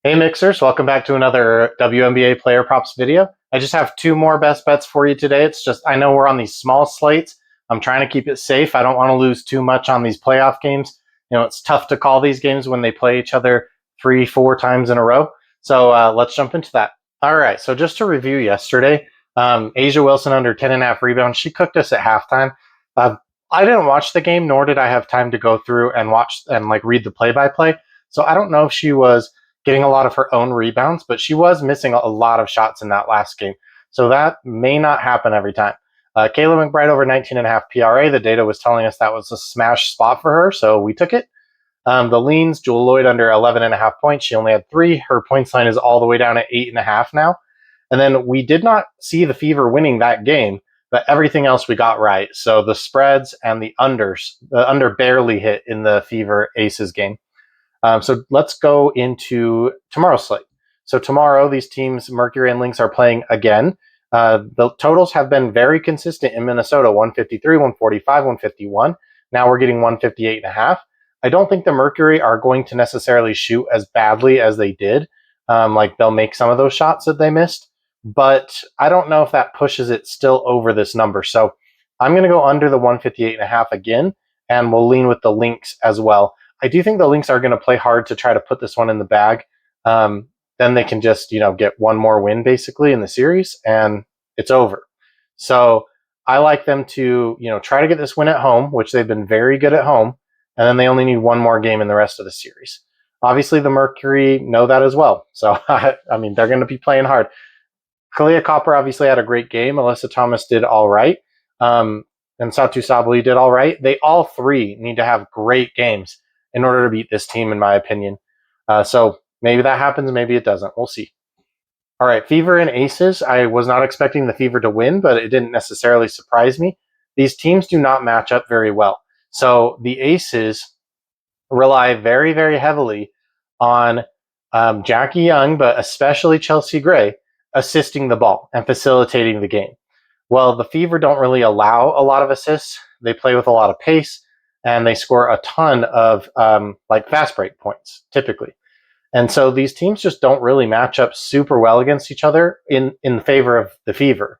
Hey Mixers, welcome back to another WNBA player props video. I just have two more best bets for you today. It's just, I know we're on these small slates. I'm trying to keep it safe. I don't want to lose too much on these playoff games. It's tough to call these games when they play each other 3, 4 times in a row. So let's jump into that. All right, so just to review yesterday, Asia Wilson under 10.5 rebounds. She cooked us at halftime. Uh, I didn't watch the game, nor did I have time to go through and watch and read the play-by-play. So I don't know if she was getting a lot of her own rebounds, but she was missing a lot of shots in that last game. So that may not happen every time. Kayla McBride over 19.5 PRA. The data was telling us that was a smash spot for her, so we took it. The leans, Jewel Lloyd under 11.5 points. She only had 3. Her points line is all the way down at 8.5 now. And then we did not see the Fever winning that game, but everything else we got right. So the spreads and the under barely hit in the Fever Aces game. So let's go into tomorrow's slate. So tomorrow, these teams, Mercury and Lynx, are playing again. The totals have been very consistent in Minnesota, 153, 145, 151. Now we're getting 158.5. I don't think the Mercury are going to necessarily shoot as badly as they did. They'll make some of those shots that they missed, but I don't know if that pushes it still over this number. So I'm going to go under the 158.5 again, and we'll lean with the Lynx as well. I do think the Lynx are going to play hard to try to put this one in the bag. Then they can just, get one more win basically in the series and it's over. So I like them to, try to get this win at home, which they've been very good at home. And then they only need one more game in the rest of the series. Obviously, the Mercury know that as well. So, they're going to be playing hard. Kalia Copper obviously had a great game. Alyssa Thomas did all right. And Satu Sabali did all right. They all three need to have great games in order to beat this team, in my opinion. So maybe that happens, maybe it doesn't. We'll see. All right, Fever and Aces. I was not expecting the Fever to win, but it didn't necessarily surprise me. These teams do not match up very well. So the Aces rely very, very heavily on Jackie Young, but especially Chelsea Gray, assisting the ball and facilitating the game. Well, the Fever don't really allow a lot of assists. They play with a lot of pace, and they score a ton of fast break points, typically. And so these teams just don't really match up super well against each other in favor of the Fever.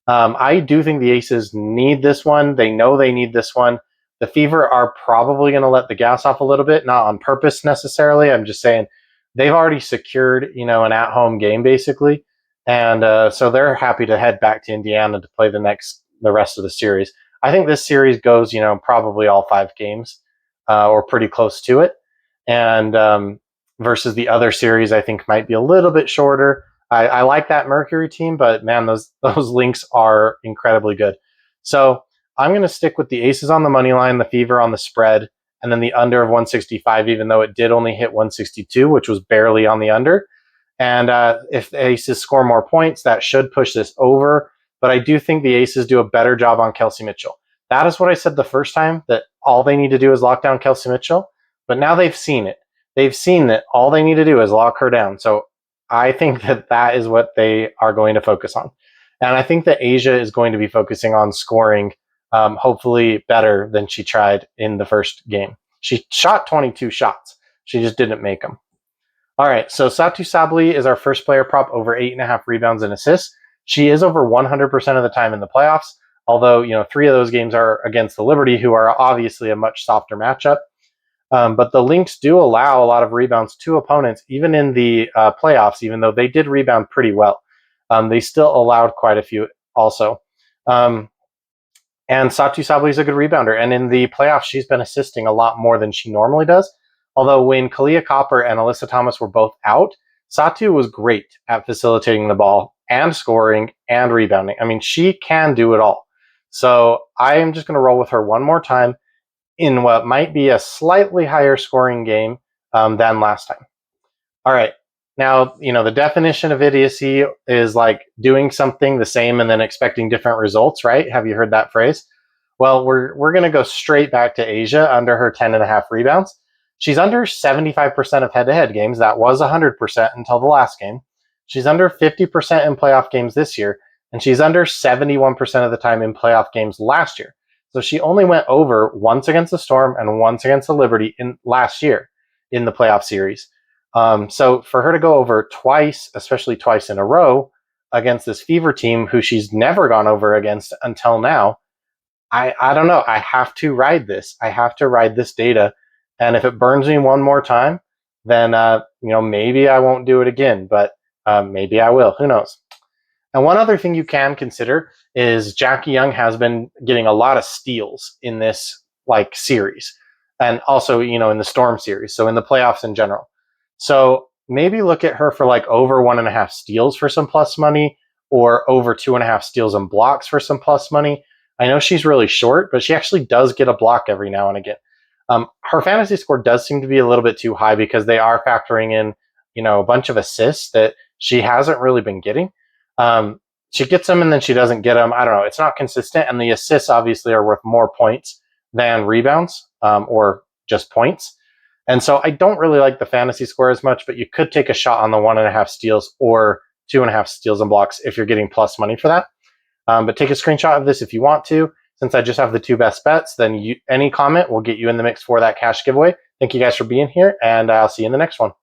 I do think the Aces need this one. They know they need this one. The Fever are probably going to let the gas off a little bit, not on purpose necessarily. I'm just saying they've already secured, an at-home game basically. And so they're happy to head back to Indiana to play the rest of the series. I think this series goes, probably all 5 games or pretty close to it. And versus the other series, I think might be a little bit shorter. I like that Mercury team, but man, those Lynx are incredibly good. So I'm going to stick with the Aces on the money line, the Fever on the spread, and then the under of 165, even though it did only hit 162, which was barely on the under. And if the Aces score more points, that should push this over. But I do think the Aces do a better job on Kelsey Mitchell. That is what I said the first time, that all they need to do is lock down Kelsey Mitchell. But now they've seen it. They've seen that all they need to do is lock her down. So I think that is what they are going to focus on. And I think that Asia is going to be focusing on scoring hopefully better than she tried in the first game. She shot 22 shots. She just didn't make them. All right, so Satu Sabali is our first player prop over 8.5 rebounds and assists. She is over 100% of the time in the playoffs, although 3 of those games are against the Liberty, who are obviously a much softer matchup. But the Lynx do allow a lot of rebounds to opponents, even in the playoffs, even though they did rebound pretty well. They still allowed quite a few also. And Satu Sabali is a good rebounder. And in the playoffs, she's been assisting a lot more than she normally does. Although when Kalia Copper and Alyssa Thomas were both out, Satu was great at facilitating the ball and scoring and rebounding. She can do it all. So I am just going to roll with her one more time in what might be a slightly higher scoring game than last time. All right. Now, the definition of idiocy is like doing something the same and then expecting different results, right? Have you heard that phrase? Well, we're going to go straight back to Asia under her 10.5 rebounds. She's under 75% of head-to-head games. That was 100% until the last game. She's under 50% in playoff games this year, and she's under 71% of the time in playoff games last year. So she only went over once against the Storm and once against the Liberty in last year in the playoff series. So for her to go over twice, especially twice in a row, against this Fever team who she's never gone over against until now, I don't know. I have to ride this. I have to ride this data. And if it burns me one more time, then maybe I won't do it again, but maybe I will. Who knows? And one other thing you can consider is Jackie Young has been getting a lot of steals in this series, and also in the Storm series. So in the playoffs in general. So maybe look at her for over 1.5 steals for some plus money, or over 2.5 steals and blocks for some plus money. I know she's really short, but she actually does get a block every now and again. Her fantasy score does seem to be a little bit too high because they are factoring in, a bunch of assists that she hasn't really been getting. She gets them and then she doesn't get them. I don't know. It's not consistent. And the assists obviously are worth more points than rebounds or just points. And so I don't really like the fantasy score as much, but you could take a shot on the 1.5 steals or 2.5 steals and blocks if you're getting plus money for that. But take a screenshot of this if you want to. Since I just have the 2 best bets, then any comment will get you in the mix for that cash giveaway. Thank you guys for being here, and I'll see you in the next one.